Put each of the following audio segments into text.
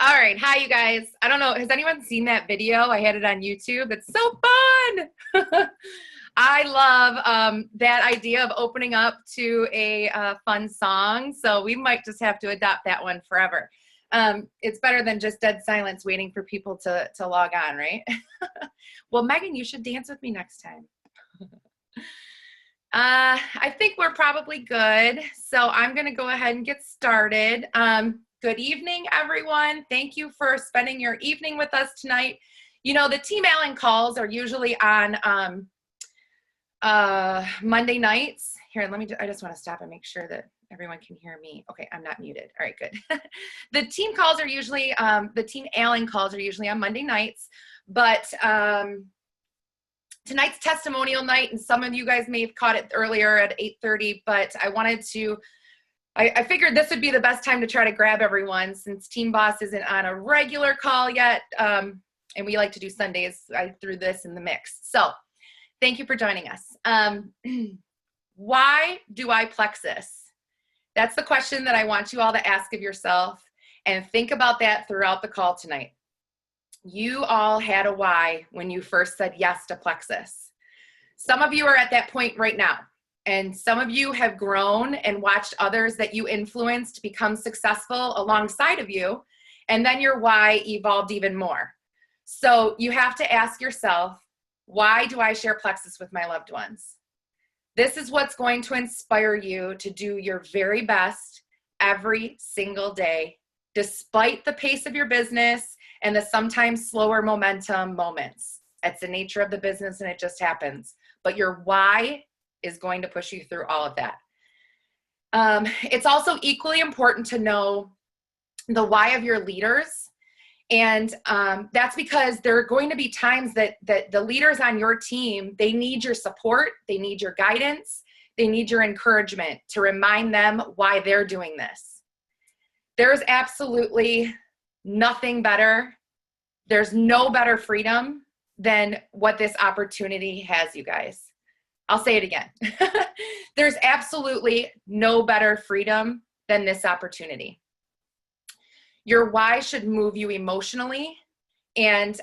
All right. Hi, you guys. I don't know. Has anyone seen that video? I had it on YouTube. It's so fun. I love that idea of opening up to a fun song. So we might just have to adopt that one forever. It's better than just dead silence waiting for people to log on, right? Well, Megan, you should dance with me next time. I think we're probably good. So I'm going to go ahead and get started. Good evening, everyone. Thank you for spending your evening with us tonight. You know, the Team Allen calls are usually on Monday nights. Here, I just want to stop and make sure that everyone can hear me. Okay, I'm not muted. All right, good. The team calls are usually, the Team Allen calls are usually on Monday nights, but tonight's testimonial night, and some of you guys may have caught it earlier at 8:30, but I wanted to, I figured this would be the best time to try to grab everyone since Team Boss isn't on a regular call yet, and we like to do Sundays. I threw this in the mix. So thank you for joining us. Why do I Plexus? That's the question that I want you all to ask of yourself, and think about that throughout the call tonight. You all had a why when you first said yes to Plexus. Some of you are at that point right now, and some of you have grown and watched others that you influenced become successful alongside of you, and then your why evolved even more. So you have to ask yourself, why do I share Plexus with my loved ones? This is what's going to inspire you to do your very best every single day, despite the pace of your business and the sometimes slower momentum moments. That's the nature of the business, and it just happens. But your why is going to push you through all of that. It's also equally important to know the why of your leaders. And that's because there are going to be times that the leaders on your team, they need your support, they need your guidance, they need your encouragement to remind them why they're doing this. There's absolutely nothing better. There's no better freedom than what this opportunity has, you guys. I'll say it again. There's absolutely no better freedom than this opportunity. Your why should move you emotionally. And,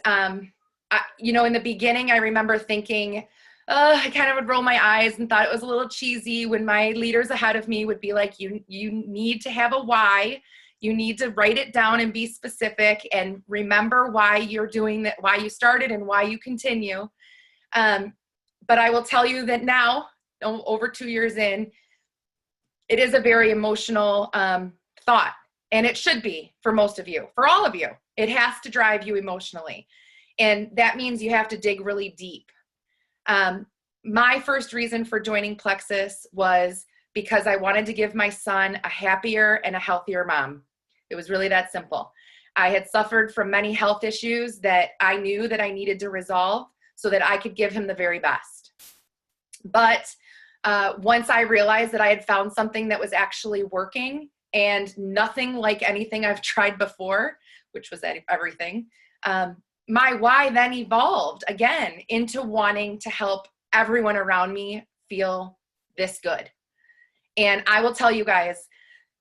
you know, in the beginning, I remember thinking, I kind of would roll my eyes and thought it was a little cheesy when my leaders ahead of me would be like, you need to have a why. You need to write it down and be specific and remember why you're doing that, why you started and why you continue. But I will tell you that now, over 2 years in, it is a very emotional thought. And it should be for most of you, for all of you. It has to drive you emotionally. And that means you have to dig really deep. My first reason for joining Plexus was because I wanted to give my son a happier and a healthier mom. It was really that simple. I had suffered from many health issues that I knew that I needed to resolve so that I could give him the very best. But once I realized that I had found something that was actually working and nothing like anything I've tried before, which was everything, my why then evolved again into wanting to help everyone around me feel this good. And I will tell you guys,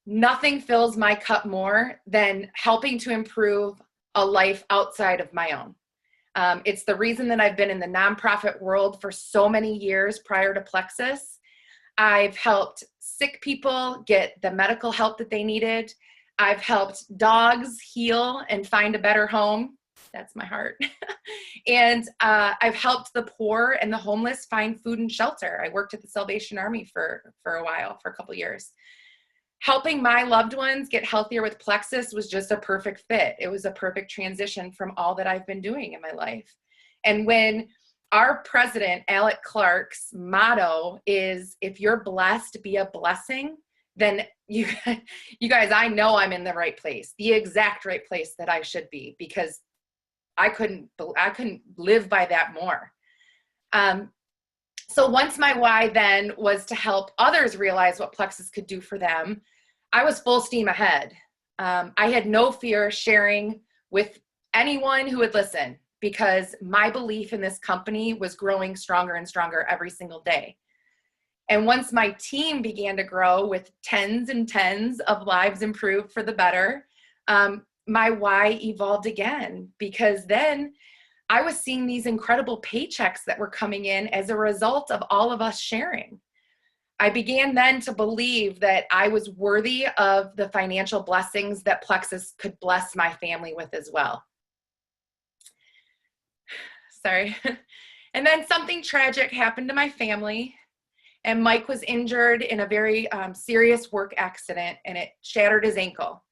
nothing fills my cup more than helping to improve a life outside of my own. It's the reason that I've been in the nonprofit world for so many years prior to Plexus. I've helped sick people get the medical help that they needed. I've helped dogs heal and find a better home. That's my heart. And I've helped the poor and the homeless find food and shelter. I worked at the Salvation Army for a while, for a couple years. Helping my loved ones get healthier with Plexus was just a perfect fit. It was a perfect transition from all that I've been doing in my life. And when our president, Alec Clark's motto is, if you're blessed, be a blessing, then you guys, I know I'm in the right place, the exact right place that I should be, because I couldn't live by that more. So once my why then was to help others realize what Plexus could do for them, I was full steam ahead. I had no fear sharing with anyone who would listen because my belief in this company was growing stronger and stronger every single day. And once my team began to grow with tens and tens of lives improved for the better, my why evolved again, because then I was seeing these incredible paychecks that were coming in as a result of all of us sharing. I began then to believe that I was worthy of the financial blessings that Plexus could bless my family with as well. Sorry. And then something tragic happened to my family, and Mike was injured in a very serious work accident, and it shattered his ankle.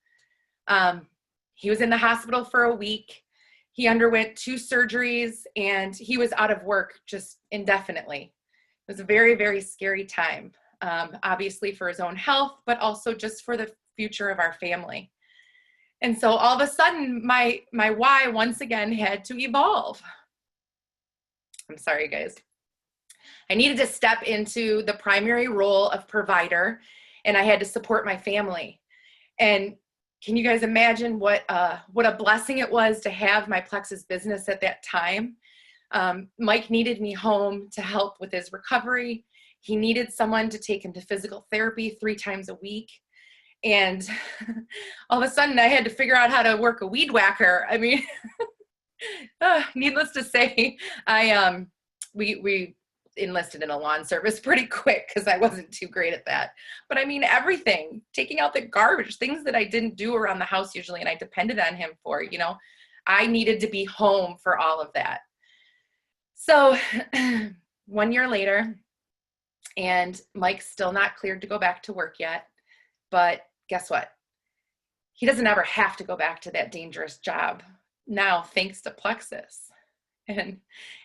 He was in the hospital for a week. He underwent 2 surgeries, and he was out of work just indefinitely. It was a very, very scary time, obviously for his own health, but also just for the future of our family. And so all of a sudden, my why once again had to evolve. I'm sorry, guys. I needed to step into the primary role of provider, and I had to support my family. And can you guys imagine what a blessing it was to have my Plexus business at that time? Mike needed me home to help with his recovery. He needed someone to take him to physical therapy 3 times a week. And all of a sudden I had to figure out how to work a weed whacker. I mean, needless to say, we enlisted in a lawn service pretty quick because I wasn't too great at that. But I mean, everything, taking out the garbage, things that I didn't do around the house usually, and I depended on him for, I needed to be home for all of that. So 1 year later, and Mike's still not cleared to go back to work yet, but guess what? He doesn't ever have to go back to that dangerous job now, thanks to Plexus. And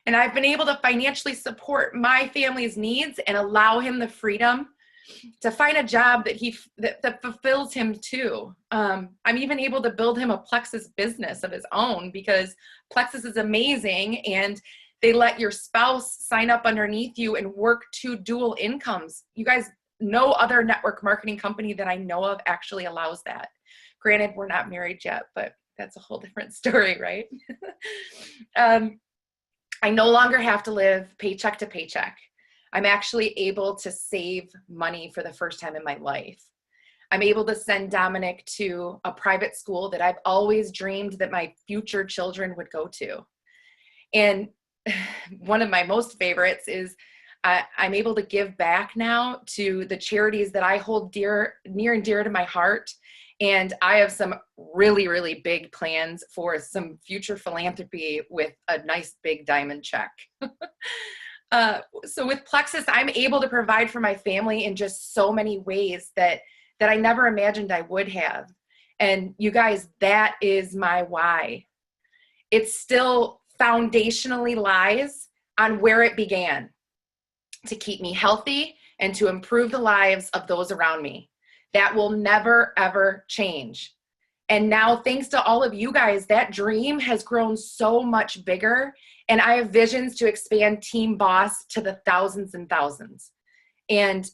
I've been able to financially support my family's needs and allow him the freedom to find a job that fulfills him too. I'm even able to build him a Plexus business of his own because Plexus is amazing, and they let your spouse sign up underneath you and work 2 dual incomes. You guys, no other network marketing company that I know of actually allows that. Granted, we're not married yet, but that's a whole different story, right? I no longer have to live paycheck to paycheck. I'm actually able to save money for the first time in my life. I'm able to send Dominic to a private school that I've always dreamed that my future children would go to. And one of my most favorites is I'm able to give back now to the charities that I hold near and dear to my heart. And I have some really, really big plans for some future philanthropy with a nice big diamond check. So with Plexus, I'm able to provide for my family in just so many ways that I never imagined I would have. And you guys, that is my why. It still foundationally lies on where it began, to keep me healthy and to improve the lives of those around me. That will never, ever change. And now, thanks to all of you guys, that dream has grown so much bigger. And I have visions to expand Team Boss to the thousands and thousands. And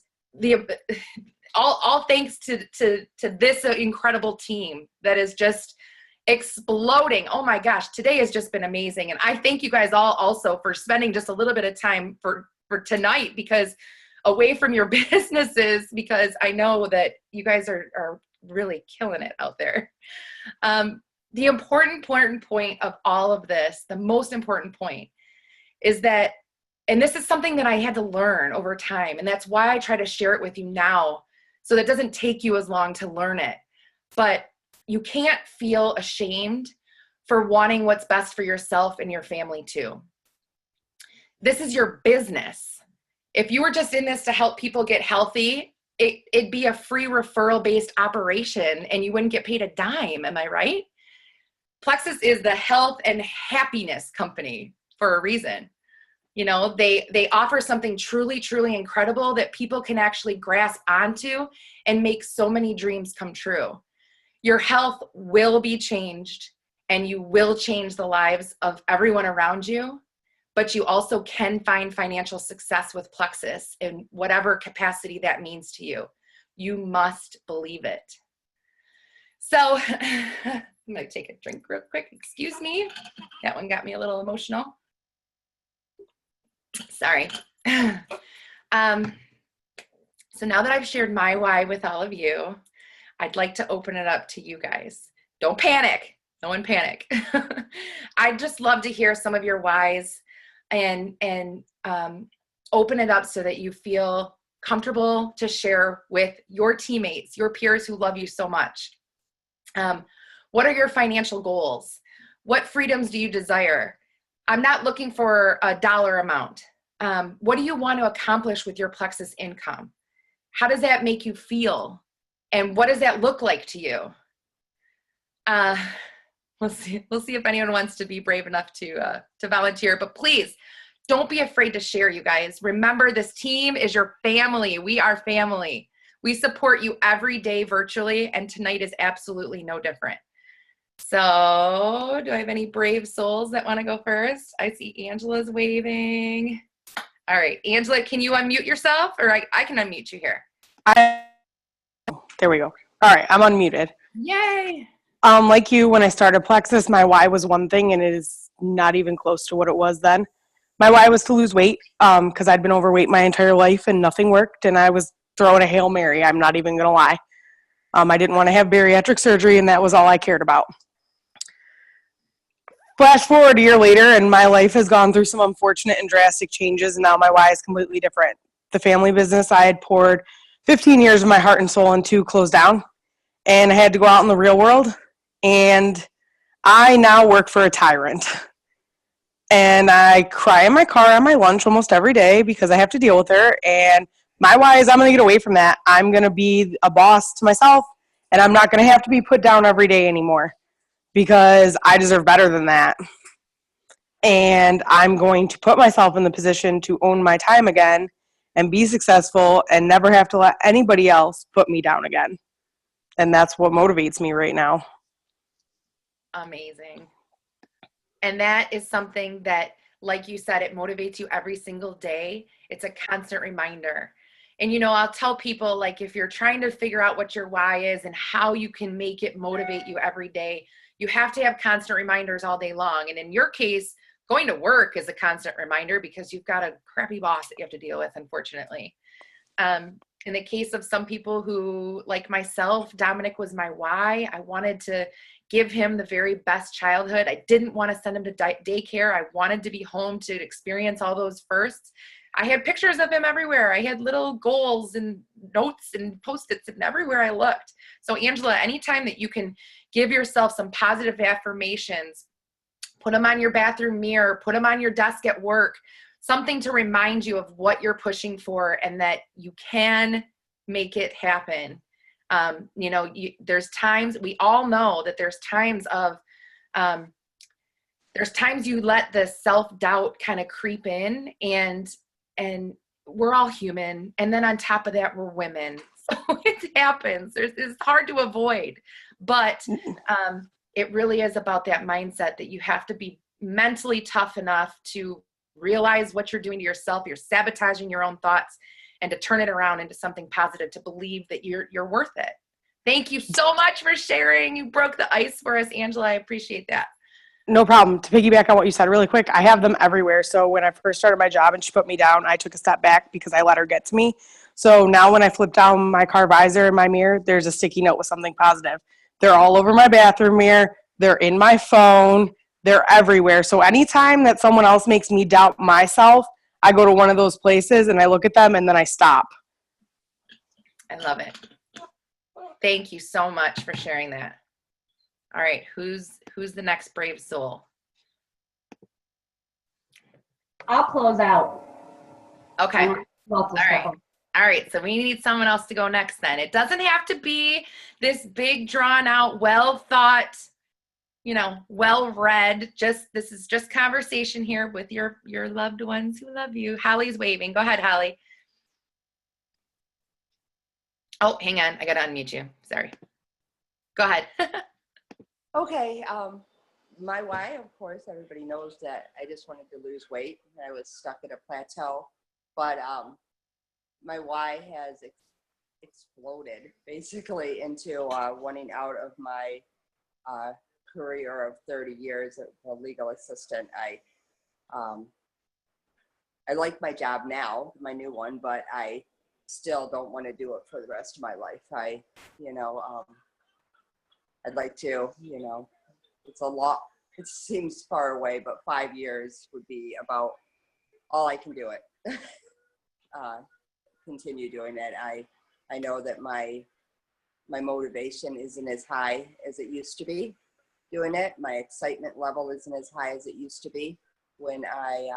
all thanks to this incredible team that is just exploding. Oh my gosh, today has just been amazing. And I thank you guys all also for spending just a little bit of time for tonight, because away from your businesses, because I know that you guys are really killing it out there. The important point of all of this, the most important point, is that, and this is something that I had to learn over time, and that's why I try to share it with you now, so that it doesn't take you as long to learn it. But you can't feel ashamed for wanting what's best for yourself and your family too. This is your business. If you were just in this to help people get healthy, it'd be a free referral-based operation and you wouldn't get paid a dime, am I right? Plexus is the health and happiness company for a reason. You know, they offer something truly, truly incredible that people can actually grasp onto and make so many dreams come true. Your health will be changed and you will change the lives of everyone around you, but you also can find financial success with Plexus in whatever capacity that means to you. You must believe it. So I'm going to take a drink real quick. Excuse me. That one got me a little emotional. Sorry. So now that I've shared my why with all of you, I'd like to open it up to you guys. Don't panic. No one panic. I'd just love to hear some of your whys and open it up so that you feel comfortable to share with your teammates, your peers who love you so much. What are your financial goals? What freedoms do you desire? I'm not looking for a dollar amount. What do you want to accomplish with your Plexus income? How does that make you feel? And what does that look like to you? We'll see if anyone wants to be brave enough to volunteer, but please don't be afraid to share, you guys. Remember, this team is your family. We are family. We support you every day virtually, and tonight is absolutely no different. So do I have any brave souls that want to go first? I see Angela's waving. All right, Angela, can you unmute yourself? Or I can unmute you here. There we go. All right, I'm unmuted. Yay. Like you, when I started Plexus, my why was one thing, and it is not even close to what it was then. My why was to lose weight because I'd been overweight my entire life and nothing worked, and I was throwing a Hail Mary. I'm not even going to lie. I didn't want to have bariatric surgery, and that was all I cared about. Flash forward a year later, and my life has gone through some unfortunate and drastic changes, and now my why is completely different. The family business I had poured 15 years of my heart and soul into closed down, and I had to go out in the real world, and I now work for a tyrant. And I cry in my car on my lunch almost every day because I have to deal with her, and my why is I'm going to get away from that. I'm going to be a boss to myself, and I'm not going to have to be put down every day anymore because I deserve better than that. And I'm going to put myself in the position to own my time again and be successful and never have to let anybody else put me down again. And that's what motivates me right now. Amazing. And that is something that, like you said, it motivates you every single day. It's a constant reminder. And, you know, I'll tell people, like, if you're trying to figure out what your why is and how you can make it motivate you every day, you have to have constant reminders all day long. And in your case, going to work is a constant reminder because you've got a crappy boss that you have to deal with, unfortunately. In the case of some people who, like myself, Dominic was my why. I wanted to give him the very best childhood. I didn't want to send him to daycare. I wanted to be home to experience all those firsts. I had pictures of him everywhere. I had little goals and notes and Post-its and everywhere I looked. So Angela, anytime that you can give yourself some positive affirmations, put them on your bathroom mirror, put them on your desk at work, something to remind you of what you're pushing for and that you can make it happen. You know, there's times, we all know that there's times of, there's times you let the self-doubt kind of creep in, and we're all human. And then on top of that, we're women. So it happens. It's hard to avoid, but it really is about that mindset that you have to be mentally tough enough to realize what you're doing to yourself. You're sabotaging your own thoughts, and to turn it around into something positive, to believe that you're worth it. Thank you so much for sharing. You broke the ice for us, Angela. I appreciate that. No problem. To piggyback on what you said really quick, I have them everywhere. So when I first started my job and she put me down, I took a step back because I let her get to me. So now when I flip down my car visor in my mirror, there's a sticky note with something positive. They're all over my bathroom mirror. They're in my phone. They're everywhere. So anytime that someone else makes me doubt myself, I go to one of those places and I look at them and then I stop. I love it. Thank you so much for sharing that. All right, who's the next brave soul? I'll close out. Okay. All right. So we need someone else to go next then. It doesn't have to be this big, drawn out, well thought, you know, well read. This is just conversation here with your loved ones who love you. Holly's waving. Go ahead, Holly. Oh, hang on. I got to unmute you. Sorry. Go ahead. Okay. My why, of course, everybody knows that I just wanted to lose weight. I was stuck at a plateau, but my why has exploded basically into wanting out of my career of 30 years as a legal assistant. I like my job now, my new one, but I still don't want to do it for the rest of my life. I'd like to, it's a lot, it seems far away, but 5 years would be about all I can do it. Continue doing it. I know that my motivation isn't as high as it used to be doing it. My excitement level isn't as high as it used to be when I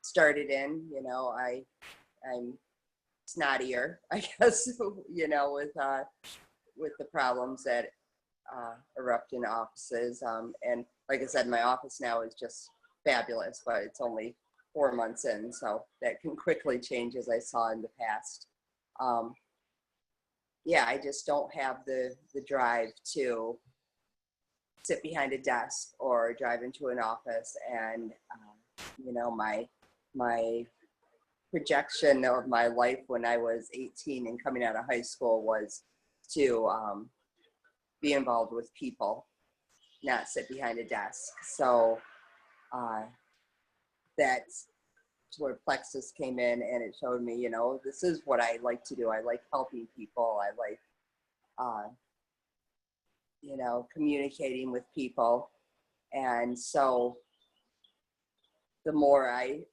started in. I'm snottier, I guess, with the problems that erupt in offices. And like I said, my office now is just fabulous, but it's only 4 months in, so that can quickly change, as I saw in the past. I just don't have the drive to sit behind a desk or drive into an office. And my projection of my life when I was 18 and coming out of high school was to be involved with people, not sit behind a desk. So that's where Plexus came in, and it showed me, this is what I like to do. I like helping people. I like, communicating with people. And so the more I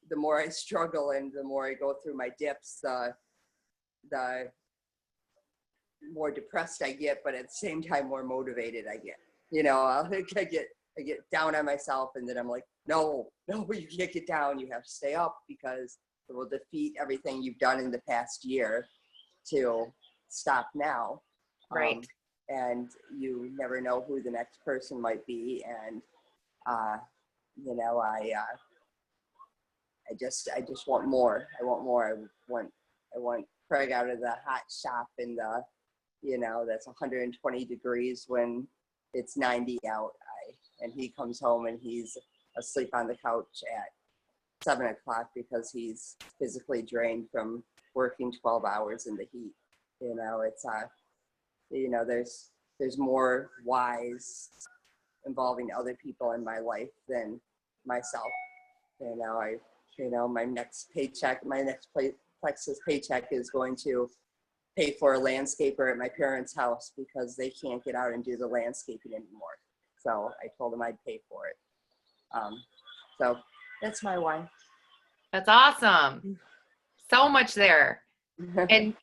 struggle and the more I go through my dips, the more depressed I get, but at the same time, more motivated I get. I get down on myself, and then I'm like, no, you can't get down. You have to stay up, because it will defeat everything you've done in the past year to stop now. Right. And you never know who the next person might be. And, I just want more. I want more. I want Craig out of the hot shop in the, that's 120 degrees when it's 90 out. And he comes home and he's asleep on the couch at 7 o'clock because he's physically drained from working 12 hours in the heat. There's more whys involving other people in my life than myself. My next paycheck, Plexus paycheck is going to pay for a landscaper at my parents' house because they can't get out and do the landscaping anymore. So I told them I'd pay for it. So that's my why. That's awesome. So much there. And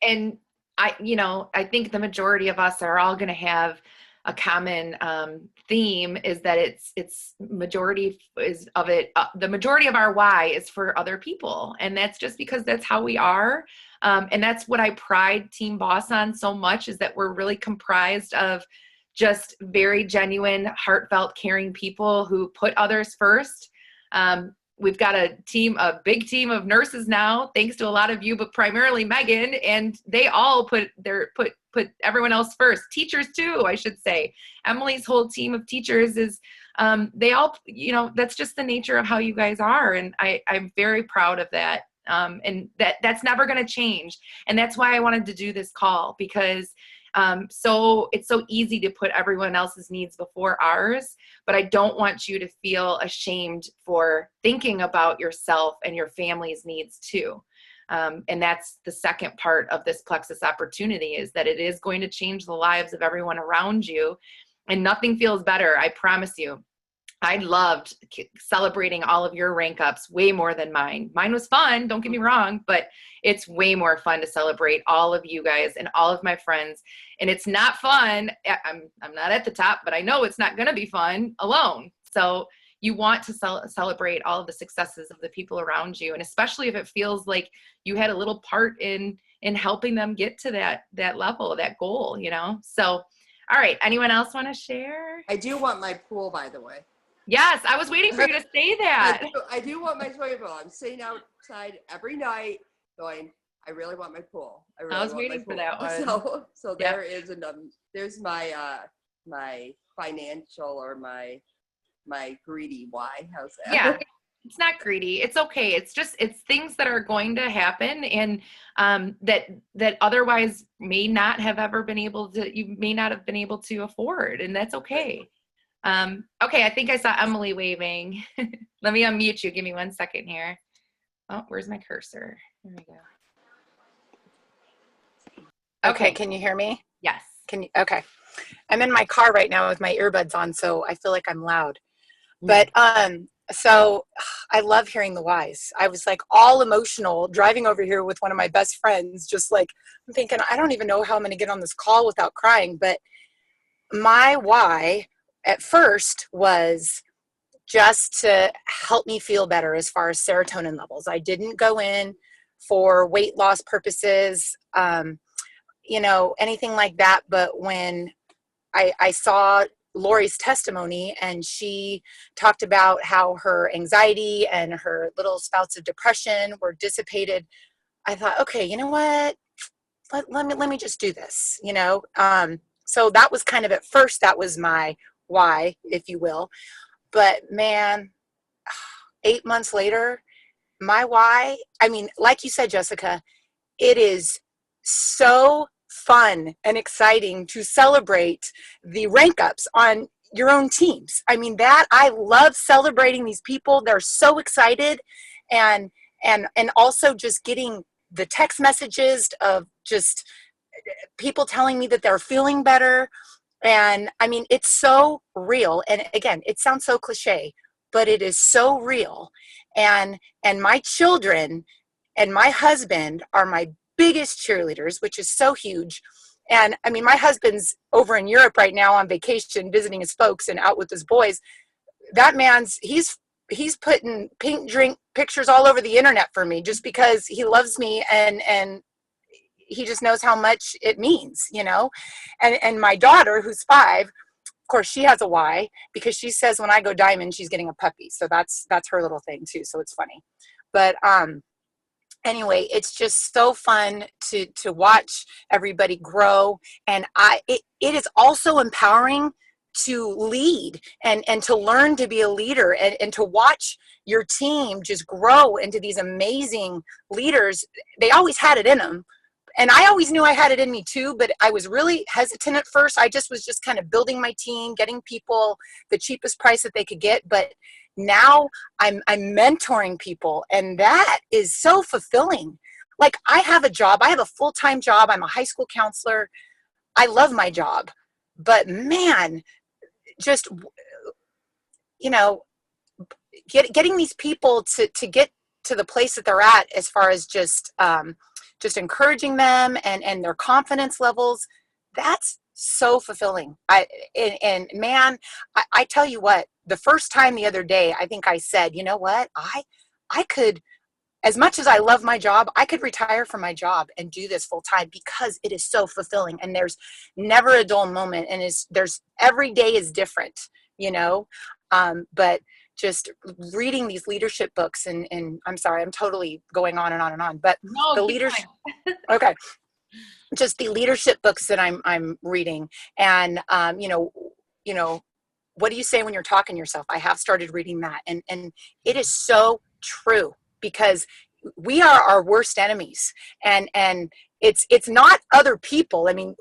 I think the majority of us are all going to have a common theme, is that it's majority is of it. The majority of our why is for other people. And that's just because that's how we are. And that's what I pride Team Boss on so much, is that we're really comprised of just very genuine, heartfelt, caring people who put others first. We've got a big team of nurses now, thanks to a lot of you, but primarily Megan, and they all put everyone else first. Teachers too, I should say. Emily's whole team of teachers is, they all, that's just the nature of how you guys are. And I'm very proud of that. And that's never going to change. And that's why I wanted to do this call, because so it's so easy to put everyone else's needs before ours, but I don't want you to feel ashamed for thinking about yourself and your family's needs too. And that's the second part of this Plexus opportunity, is that it is going to change the lives of everyone around you, and nothing feels better. I promise you. I loved celebrating all of your rank ups way more than mine. Mine was fun, don't get me wrong, but it's way more fun to celebrate all of you guys and all of my friends. And it's not fun. I'm not at the top, but I know it's not going to be fun alone. So you want to celebrate all of the successes of the people around you. And especially if it feels like you had a little part in helping them get to that level, that goal, So, all right. Anyone else want to share? I do want my pool, by the way. Yes, I was waiting for you to say that. I do want my swimming pool. I'm sitting outside every night going, I really want my pool. I was waiting for that one. So there is there's my my financial or my greedy why. How's that? Yeah. It's not greedy. It's okay. It's things that are going to happen, and that otherwise may not have ever been able to, you may not have been able to afford, and that's okay. Okay, I think I saw Emily waving. Let me unmute you. Give me 1 second here. Oh, where's my cursor? There we go. Okay, can you hear me? Yes. Okay. I'm in my car right now with my earbuds on, so I feel like I'm loud. But so I love hearing the whys. I was like all emotional driving over here with one of my best friends, just like I'm thinking, I don't even know how I'm going to get on this call without crying. But my why at first was just to help me feel better as far as serotonin levels. I didn't go in for weight loss purposes, anything like that. But when I saw Lori's testimony and she talked about how her anxiety and her little spouts of depression were dissipated, I thought, okay, you know what? Let me just do this, So that was kind of at first, that was my why, if you will. But man, 8 months later, my why, I mean, like you said, Jessica, it is so fun and exciting to celebrate the rank ups on your own teams. I mean, that I love celebrating these people. They're so excited, and also just getting the text messages of just people telling me that they're feeling better. And I mean, it's so real. And again, it sounds so cliche, but it is so real. And my children and my husband are my biggest cheerleaders, which is so huge. And I mean, my husband's over in Europe right now on vacation, visiting his folks and out with his boys. That man's, he's putting pink drink pictures all over the internet for me just because he loves me, and he just knows how much it means, and my daughter, who's 5, of course, she has a why, because she says when I go diamond, she's getting a puppy. So that's her little thing too. So it's funny. But anyway, it's just so fun to watch everybody grow. And it is also empowering to lead and to learn to be a leader, and to watch your team just grow into these amazing leaders. They always had it in them. And I always knew I had it in me too, but I was really hesitant at first. I was just kind of building my team, getting people the cheapest price that they could get. But now I'm mentoring people, and that is so fulfilling. Like, I have a job. I have a full-time job. I'm a high school counselor. I love my job. But man, just, getting these people to get to the place that they're at, as far as just encouraging them and their confidence levels, that's so fulfilling. And man, I tell you what, the first time the other day, I think I said, you know what, I could, as much as I love my job, I could retire from my job and do this full time, because it is so fulfilling, and there's never a dull moment, and there's every day is different, but just reading these leadership books, and I'm sorry, I'm totally going on and on and on, but No, the leadership, okay, just the leadership books that I'm reading, and what do you say when you're talking to yourself? I have started reading that, and it is so true, because we are our worst enemies, and it's not other people. I mean,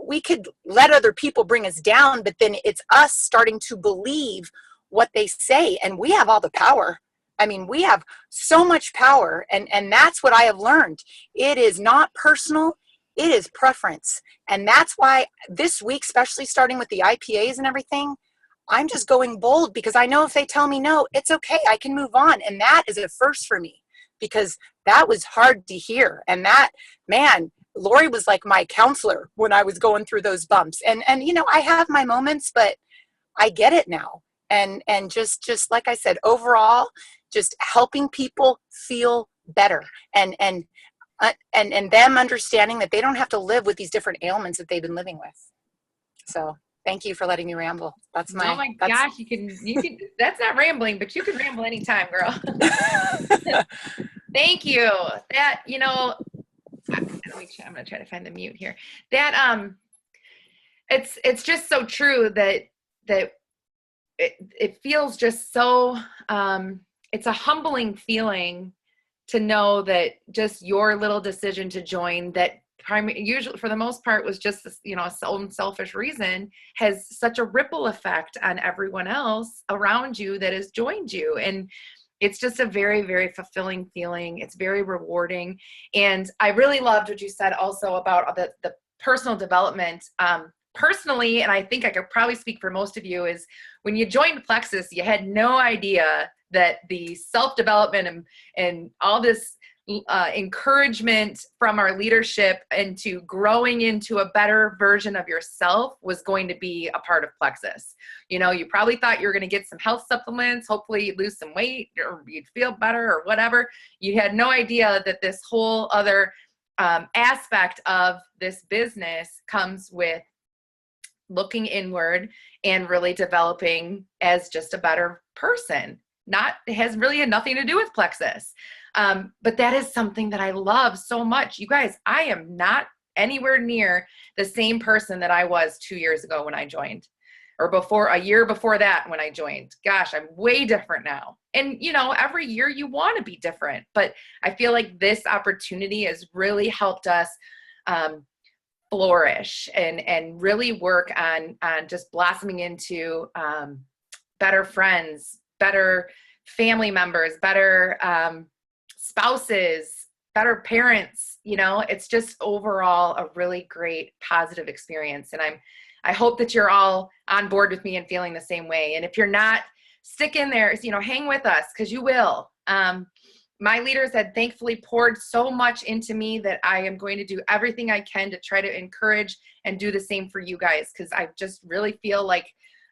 we could let other people bring us down, but then it's us starting to believe what they say, and we have all the power. I mean, we have so much power, and that's what I have learned. It is not personal, it is preference. And that's why this week, especially starting with the IPAs and everything, I'm just going bold, because I know if they tell me no, it's okay, I can move on. And that is a first for me, because that was hard to hear. And that, man, Lori was like my counselor when I was going through those bumps. And I have my moments, but I get it now. And just like I said, overall, just helping people feel better, and them understanding that they don't have to live with these different ailments that they've been living with. So thank you for letting me ramble. That's oh my gosh, you can, that's not rambling, but you can ramble anytime, girl. Thank you. That, I'm going to try to find the mute here. That, it's just so true that it feels just so it's a humbling feeling to know that just your little decision to join that usually for the most part was just this, its own selfish reason, has such a ripple effect on everyone else around you that has joined you. And it's just a very, very fulfilling feeling. It's very rewarding. And I really loved what you said also about the personal development. Personally, and I think I could probably speak for most of you, is when you joined Plexus, you had no idea that the self-development and all this encouragement from our leadership into growing into a better version of yourself was going to be a part of Plexus. You probably thought you were going to get some health supplements, hopefully you'd lose some weight or you'd feel better or whatever. You had no idea that this whole other aspect of this business comes with looking inward and really developing as just a better person. It has really nothing to do with Plexus. But that is something that I love so much. You guys, I am not anywhere near the same person that I was 2 years ago when I joined, or a year before that when I joined. Gosh, I'm way different now. And, every year you want to be different, but I feel like this opportunity has really helped us flourish and really work on just blossoming into better friends, better family members, better spouses, better parents. It's just overall a really great positive experience. And I hope that you're all on board with me and feeling the same way. And if you're not, stick in there, hang with us, because you will. My leaders had thankfully poured so much into me that I am going to do everything I can to try to encourage and do the same for you guys, because I just really feel like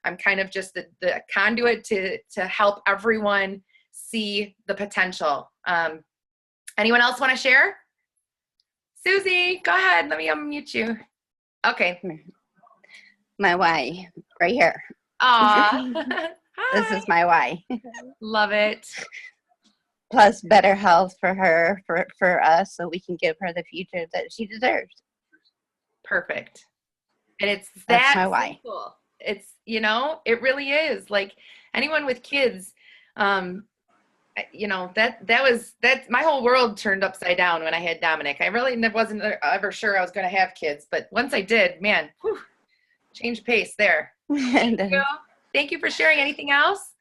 I'm kind of just the conduit to help everyone see the potential. Anyone else want to share? Susie, go ahead. Let me unmute you. Okay. My why, right here. Aw. This is my why. Love it. Plus better health for her, for us, so we can give her the future that she deserves. Perfect. And it's That's that my why. simple. It's, it really is. Like anyone with kids, that my whole world turned upside down when I had Dominic. I really wasn't ever sure I was going to have kids, but once I did, man, change pace there. Thank you. Thank you for sharing. Anything else?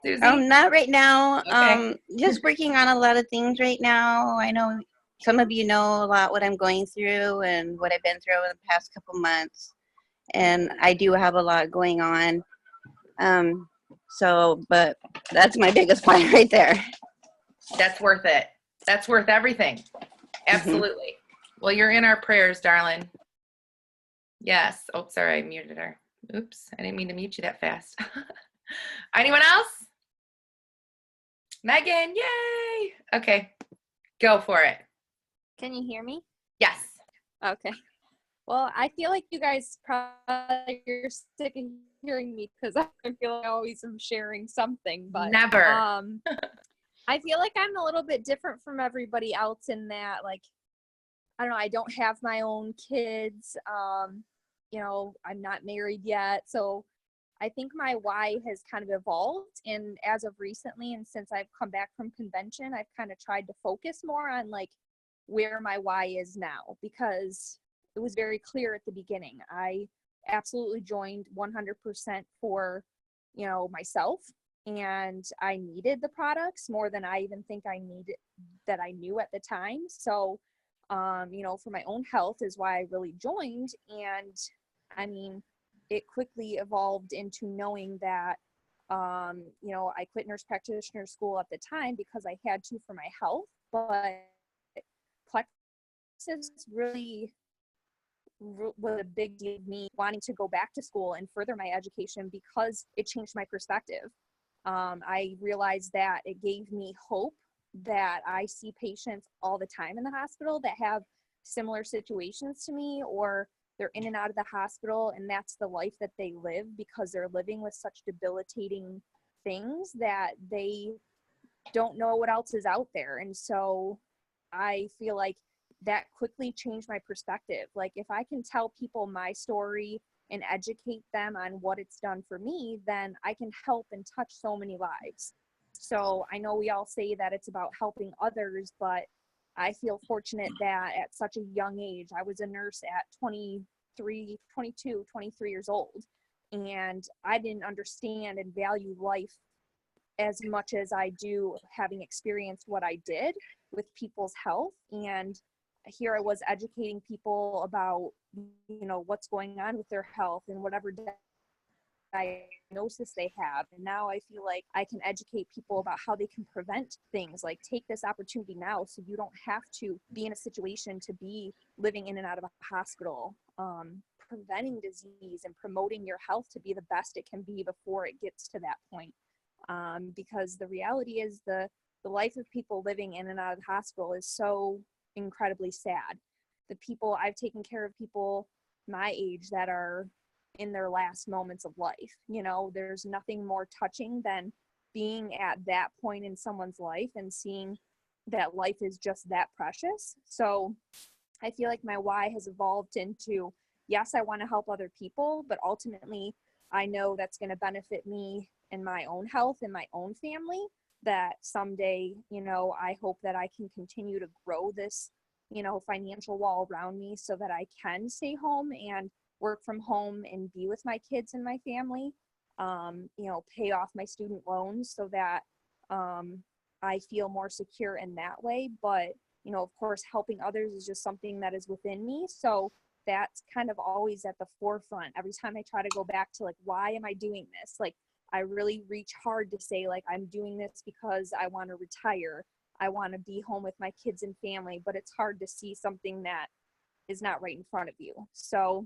Susie? Not right now. Okay. Just working on a lot of things right now. I know some of you know a lot what I'm going through and what I've been through over the past couple months, and I do have a lot going on. But that's my biggest point right there. That's worth it. That's worth everything. Absolutely. Well, you're in our prayers, darling. Yes. Oh, sorry, I muted her. Oops, I didn't mean to mute you that fast. Anyone else? Megan, yay! Okay, go for it. Can you hear me? Yes. Okay. Well, I feel like you guys probably are sick of hearing me because I feel like I always am sharing something. But Never. I feel like I'm a little bit different from everybody else in that, like, I don't know, I don't have my own kids. I'm not married yet. So I think my why has kind of evolved. And as of recently, and since I've come back from convention, I've kind of tried to focus more on like where my why is now, because it was very clear at the beginning. I absolutely joined 100% for, myself. And I needed the products more than I even think I needed, that I knew at the time. So, for my own health is why I really joined. And I mean, it quickly evolved into knowing that, I quit nurse practitioner school at the time because I had to for my health, but Plexus really was a big deal of me wanting to go back to school and further my education because it changed my perspective. I realized that it gave me hope that I see patients all the time in the hospital that have similar situations to me, or they're in and out of the hospital and that's the life that they live because they're living with such debilitating things that they don't know what else is out there. And so I feel like that quickly changed my perspective. Like if I can tell people my story and educate them on what it's done for me, then I can help and touch so many lives. So I know we all say that it's about helping others, but I feel fortunate that at such a young age, I was a nurse at 23, 22, 23 years old, and I didn't understand and value life as much as I do having experienced what I did with people's health. And here I was educating people about, what's going on with their health and whatever diagnosis they have. And now I feel like I can educate people about how they can prevent things. Like, take this opportunity now so you don't have to be in a situation to be living in and out of a hospital. Preventing disease and promoting your health to be the best it can be before it gets to that point. Because the reality is the life of people living in and out of the hospital is so incredibly sad. The people, I've taken care of people my age that are in their last moments of life. There's nothing more touching than being at that point in someone's life and seeing that life is just that precious. So I feel like my why has evolved into, yes, I want to help other people, but ultimately I know that's going to benefit me and my own health and my own family, that someday, I hope that I can continue to grow this, financial wall around me so that I can stay home and work from home and be with my kids and my family, pay off my student loans so that I feel more secure in that way. But, of course, helping others is just something that is within me. So that's kind of always at the forefront. Every time I try to go back to, like, why am I doing this? Like, I really reach hard to say, like, I'm doing this because I want to retire. I want to be home with my kids and family, but it's hard to see something that is not right in front of you. So,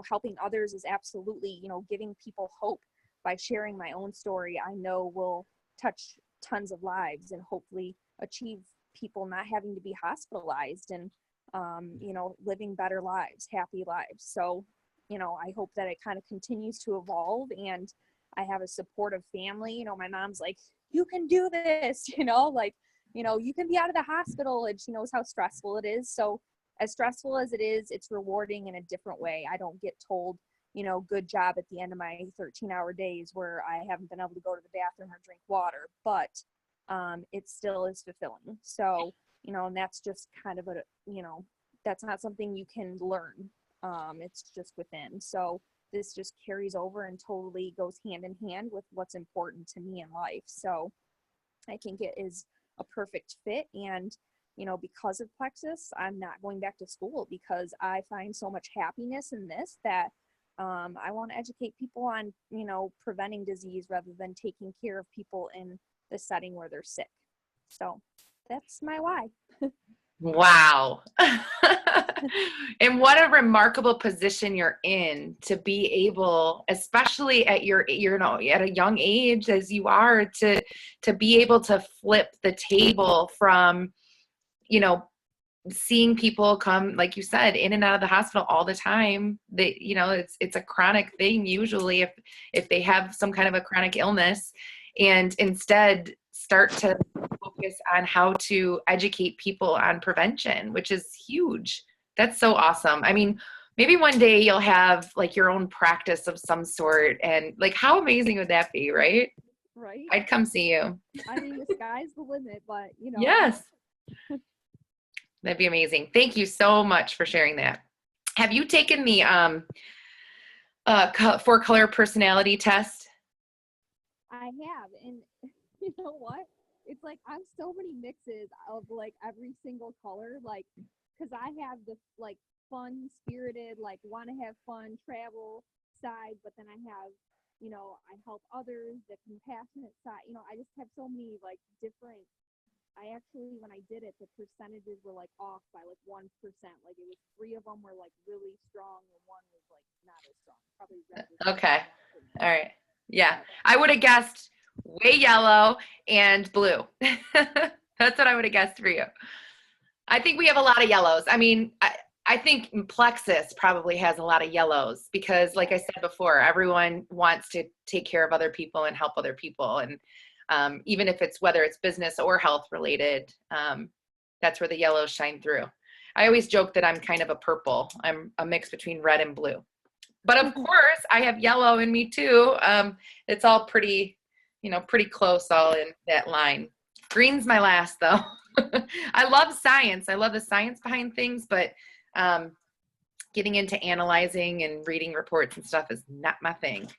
helping others is absolutely, giving people hope by sharing my own story. I know will touch tons of lives and hopefully achieve people not having to be hospitalized and, living better lives, happy lives. So, I hope that it kind of continues to evolve, and I have a supportive family. My mom's like, you can do this, you can be out of the hospital, and she knows how stressful it is. So as stressful as it is, it's rewarding in a different way. I don't get told, good job at the end of my 13-hour days where I haven't been able to go to the bathroom or drink water, but it still is fulfilling. So, and that's just kind of that's not something you can learn. It's just within. So this just carries over and totally goes hand in hand with what's important to me in life. So I think it is a perfect fit. And, because of Plexus, I'm not going back to school because I find so much happiness in this that I want to educate people on, preventing disease rather than taking care of people in the setting where they're sick. So that's my why. Wow. And what a remarkable position you're in to be able, especially at at a young age as you are, to be able to flip the table from, seeing people come, like you said, in and out of the hospital all the time. It's a chronic thing usually if they have some kind of a chronic illness, and instead start to focus on how to educate people on prevention, which is huge. That's so awesome. I mean, maybe one day you'll have like your own practice of some sort, and like, how amazing would that be, right? Right. I'd come see you. I mean, the sky's the limit, but Yes. That'd be amazing. Thank you so much for sharing that. Have you taken the 4-color personality test? I have, and you know what? It's like I'm so many mixes of like every single color, like, because I have the like fun, spirited, like want to have fun, travel side, but then I have, I help others, the compassionate side. I just have so many like different. I actually, when I did it, the percentages were like off by like 1%. Like it was 3 of them were like really strong, and 1 was like not as strong. Probably red was Okay. All right. Yeah. I would have guessed way yellow and blue. That's what I would have guessed for you. I think we have a lot of yellows. I mean, I think Plexus probably has a lot of yellows because, like I said before, everyone wants to take care of other people and help other people. And even if it's whether it's business or health related, that's where the yellows shine through. I always joke that I'm kind of a purple. I'm a mix between red and blue. But of course, I have yellow in me too. It's all pretty pretty close all in that line. Green's my last though. I love science. I love the science behind things, but getting into analyzing and reading reports and stuff is not my thing.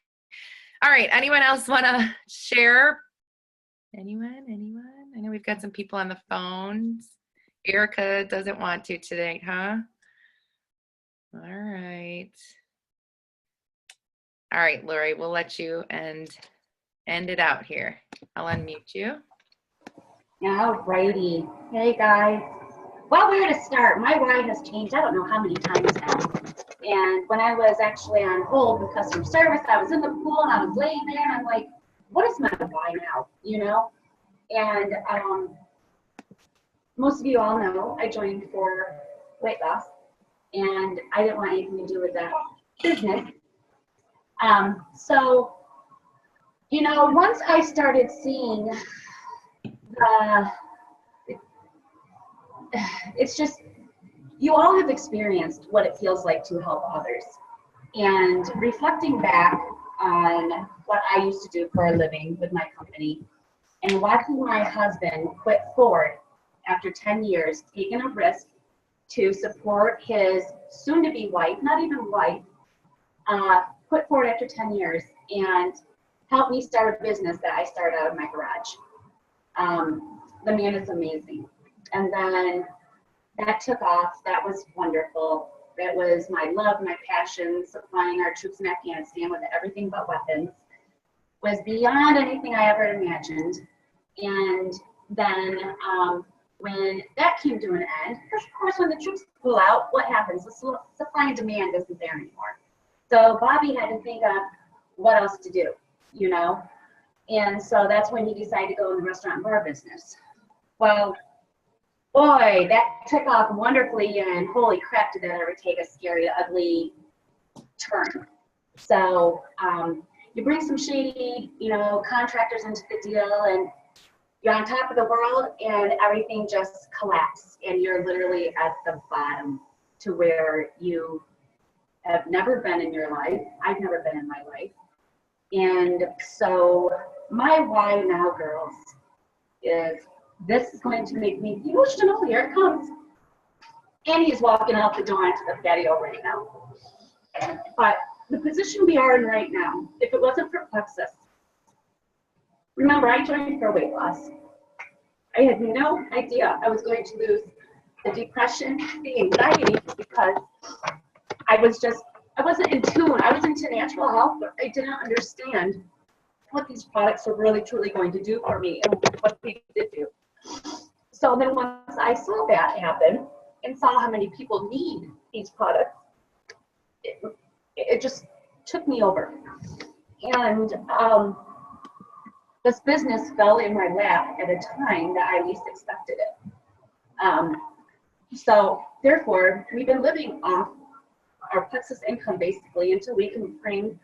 All right. Anyone else want to share? Anyone? I know we've got some people on the phones. Erica doesn't want to today, huh? All right. All right, Lori, we'll let you end it out here. I'll unmute you. Alrighty. Hey guys. Well, where to start? My why has changed I don't know how many times now. And when I was actually on hold with customer service, I was in the pool and I was laying there and I'm like, what is my why now? And most of you all know I joined for weight loss and I didn't want anything to do with that business. So, once I started seeing it's just, you all have experienced what it feels like to help others. And reflecting back on what I used to do for a living with my company and watching my husband quit Ford after 10 years, taking a risk to support his soon-to-be wife, not even wife, quit Ford after 10 years and helped me start a business that I started out of my garage. The man is amazing. And then that took off. That was wonderful. That was my love, my passion, supplying our troops in Afghanistan with everything but weapons. Was beyond anything I ever imagined. And then when that came to an end, of course, when the troops pull out, what happens? The supply and demand isn't there anymore. So Bobby had to think of what else to do, And so that's when he decided to go in the restaurant and bar business. Well, boy, that took off wonderfully, and holy crap, did that ever take a scary, ugly turn. So you bring some shady, contractors into the deal, and you're on top of the world, and everything just collapses, and you're literally at the bottom to where you have never been in your life. I've never been in my life. And so my why now, girls, is this is going to make me emotional. Here it comes. Annie is walking out the door into the patio right now. But the position we are in right now, if it wasn't for Plexus, remember I joined for weight loss. I had no idea I was going to lose the depression, the anxiety, because I wasn't in tune. I was into natural health, but I didn't understand what these products are really truly going to do for me and what they did do. So then once I saw that happen and saw how many people need these products, it just took me over. And this business fell in my lap at a time that I least expected it. So therefore, we've been living off our Plexus income basically until we can bring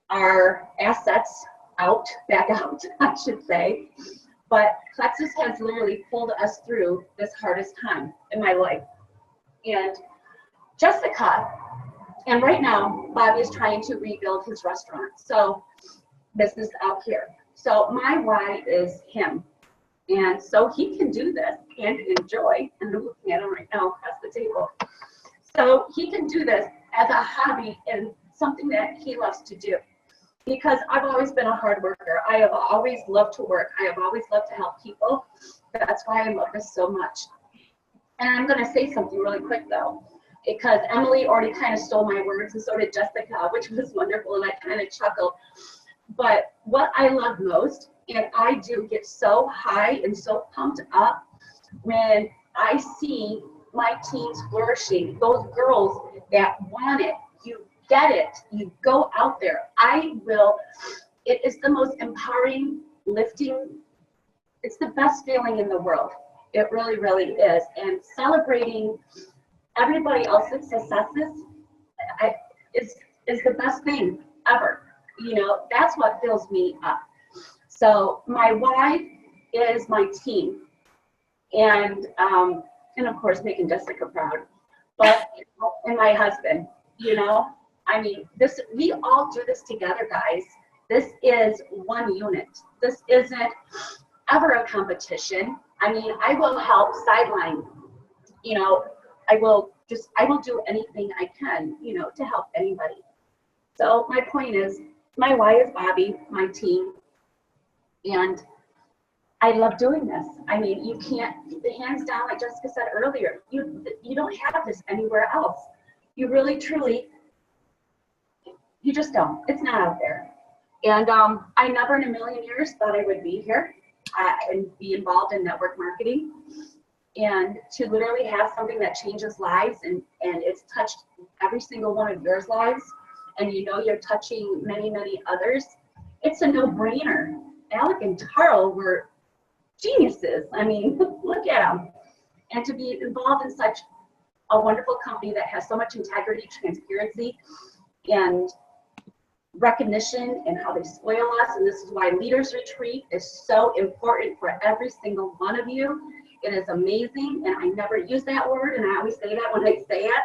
our assets back out, I should say. But Plexus has literally pulled us through this hardest time in my life. And Jessica, and right now, Bobby is trying to rebuild his restaurant. So this is out here. So my why is him. And so he can do this and enjoy, and I'm looking at him right now across the table. So he can do this as a hobby and something that he loves to do. Because I've always been a hard worker. I have always loved to work. I have always loved to help people. That's why I love this so much. And I'm going to say something really quick though, because Emily already kind of stole my words and so did Jessica, which was wonderful, and I kind of chuckled. But what I love most, and I do get so high and so pumped up when I see my teens flourishing, those girls that want it, you get it, you go out there. It is the most empowering, lifting, it's the best feeling in the world. It really, really is. And celebrating everybody else's successes is the best thing ever. That's what fills me up. So my why is my team. And of course making Jessica proud, but and my husband, we all do this together, guys. This is one unit. This isn't ever a competition. I mean, I will help sideline, you know, I will do anything I can, you know, to help anybody. So my point is, my why is Bobby, my team, and I love doing this. I mean, you can't, hands down, like Jessica said earlier, you don't have this anywhere else. You really, truly, you just don't. It's not out there. And I never in a million years thought I would be here and be involved in network marketing. And to literally have something that changes lives and it's touched every single one of yours lives, and you know you're touching many, many others, it's a no-brainer. Alec and Tarl were geniuses. I mean, look at them. And to be involved in such a wonderful company that has so much integrity, transparency, and recognition, and how they spoil us. And this is why Leaders Retreat is so important for every single one of you. It is amazing, and I never use that word, and I always say that when I say it,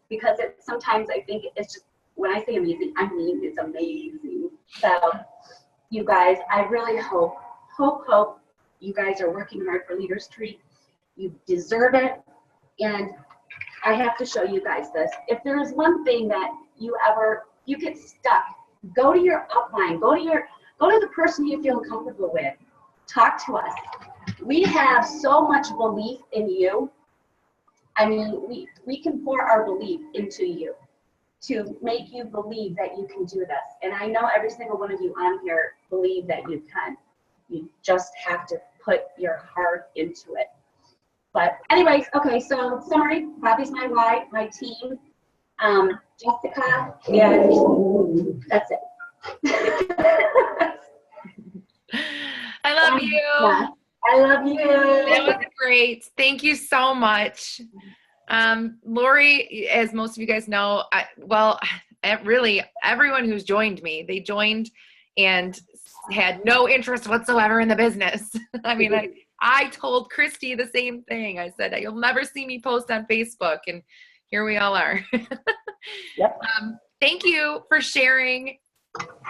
because sometimes I think it's just, when I say amazing, I mean it's amazing. So you guys, I really hope you guys are working hard for Leaders Retreat. You deserve it. And I have to show you guys this. If there is one thing that you get stuck, go to your upline, go to the person you feel comfortable with. Talk to us. We have so much belief in you. I mean, we can pour our belief into you to make you believe that you can do this. And I know every single one of you on here believe that you can. You just have to put your heart into it. But anyways, okay, so summary, Bobby's my why, my team, Jessica, and that's it. I love you. Yeah, I love you. That was great. Thank you so much. Lori, as most of you guys know, really everyone who's joined me, they joined and had no interest whatsoever in the business. I mean, I told Christy the same thing. I said, you'll never see me post on Facebook, and here we all are. Yep. Thank you for sharing,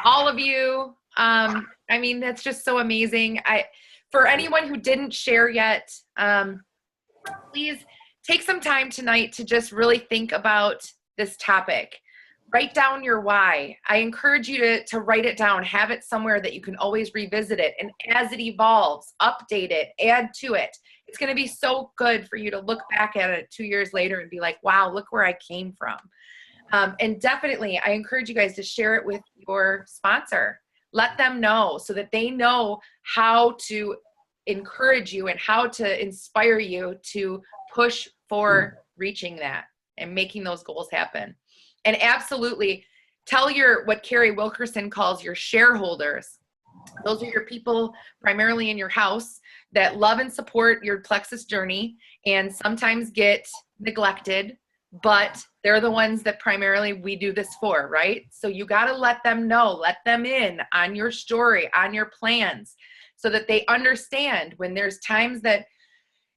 all of you. I mean, that's just so amazing. For anyone who didn't share yet, please take some time tonight to just really think about this topic. Write down your why. I encourage you to write it down, have it somewhere that you can always revisit it. And as it evolves, update it, add to it. It's going to be so good for you to look back at it 2 years later and be like, wow, look where I came from. And definitely, I encourage you guys to share it with your sponsor. Let them know so that they know how to encourage you and how to inspire you to push for reaching that and making those goals happen. And absolutely tell what Carrie Wilkerson calls your shareholders. Those are your people primarily in your house that love and support your Plexus journey and sometimes get neglected, but they're the ones that primarily we do this for, right? So you got to let them know, let them in on your story, on your plans, so that they understand when there's times that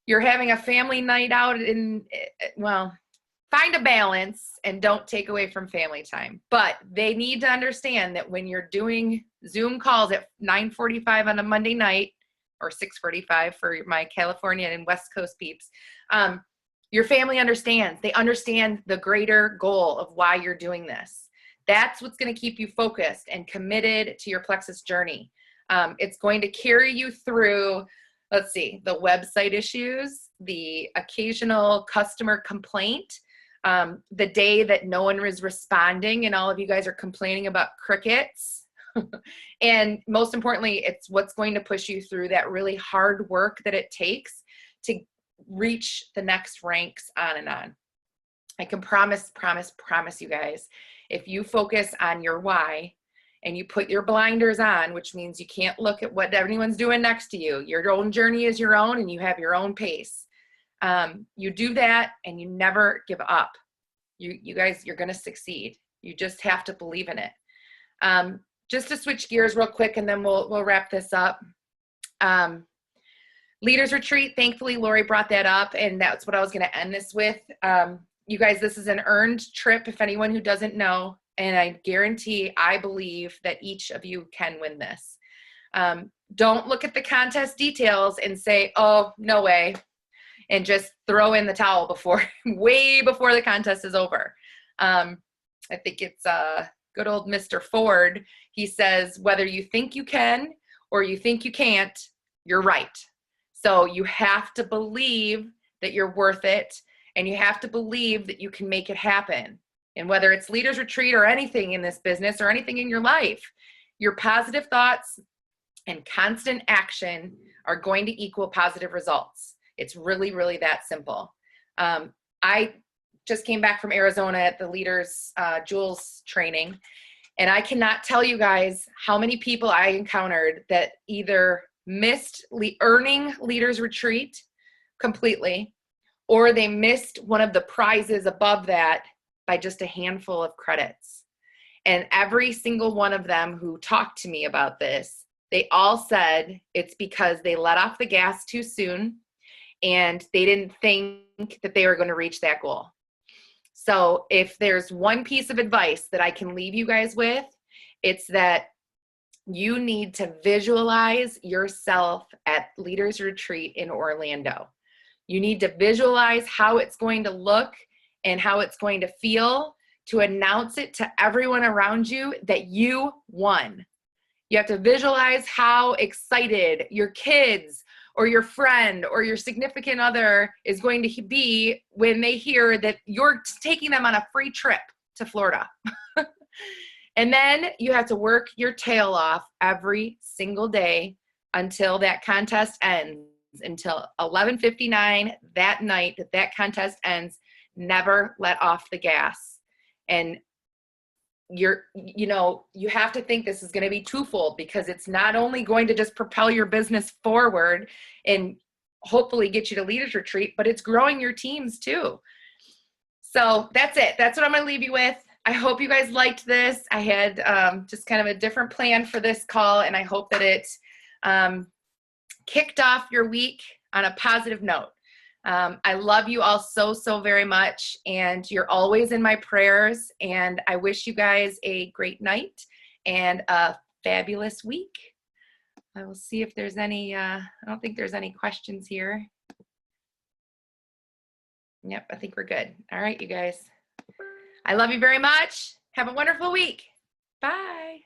you're having a family night out find a balance and don't take away from family time. But they need to understand that when you're doing Zoom calls at 9:45 on a Monday night, or 6:45 for my California and West Coast peeps, your family understands. They understand the greater goal of why you're doing this. That's what's going to keep you focused and committed to your Plexus journey. It's going to carry you through, let's see, the website issues, the occasional customer complaint, the day that no one was responding and all of you guys are complaining about crickets. And most importantly, it's what's going to push you through that really hard work that it takes to reach the next ranks on and on. I can promise you guys, if you focus on your why and you put your blinders on, which means you can't look at what everyone's doing next to you. Your own journey is your own and you have your own pace. You do that and you never give up. You guys, you're going to succeed. You just have to believe in it. Just to switch gears real quick and then we'll wrap this up. Leaders Retreat, thankfully Lori brought that up and that's what I was going to end this with. You guys, this is an earned trip. If anyone who doesn't know, And I guarantee, I believe that each of you can win this. Don't look at the contest details and say, oh, no way, and just throw in the towel way before the contest is over. I think it's good old Mr. Ford. He says, whether you think you can or you think you can't, you're right. So you have to believe that you're worth it, and you have to believe that you can make it happen. And whether it's Leaders Retreat or anything in this business or anything in your life, your positive thoughts and constant action are going to equal positive results. It's really, really that simple. I just came back from Arizona at the Leaders Jules training, and I cannot tell you guys how many people I encountered that either missed earning Leaders Retreat completely, or they missed one of the prizes above that by just a handful of credits. And every single one of them who talked to me about this, they all said it's because they let off the gas too soon and they didn't think that they were going to reach that goal. So if there's one piece of advice that I can leave you guys with, it's that you need to visualize yourself at Leaders Retreat in Orlando. You need to visualize how it's going to look and how it's going to feel to announce it to everyone around you that you won. You have to visualize how excited your kids or your friend or your significant other is going to be when they hear that you're taking them on a free trip to Florida. And then you have to work your tail off every single day until that contest ends, until 11:59 that night that contest ends. Never let off the gas. And you have to think this is going to be twofold, because it's not only going to just propel your business forward and hopefully get you to Leaders Retreat, but it's growing your teams too. So that's it. That's what I'm going to leave you with. I hope you guys liked this. I had just kind of a different plan for this call, and I hope that it kicked off your week on a positive note. I love you all so, so very much, and you're always in my prayers, and I wish you guys a great night and a fabulous week. I will see if there's any, I don't think there's any questions here. Yep, I think we're good. All right, you guys. I love you very much. Have a wonderful week. Bye.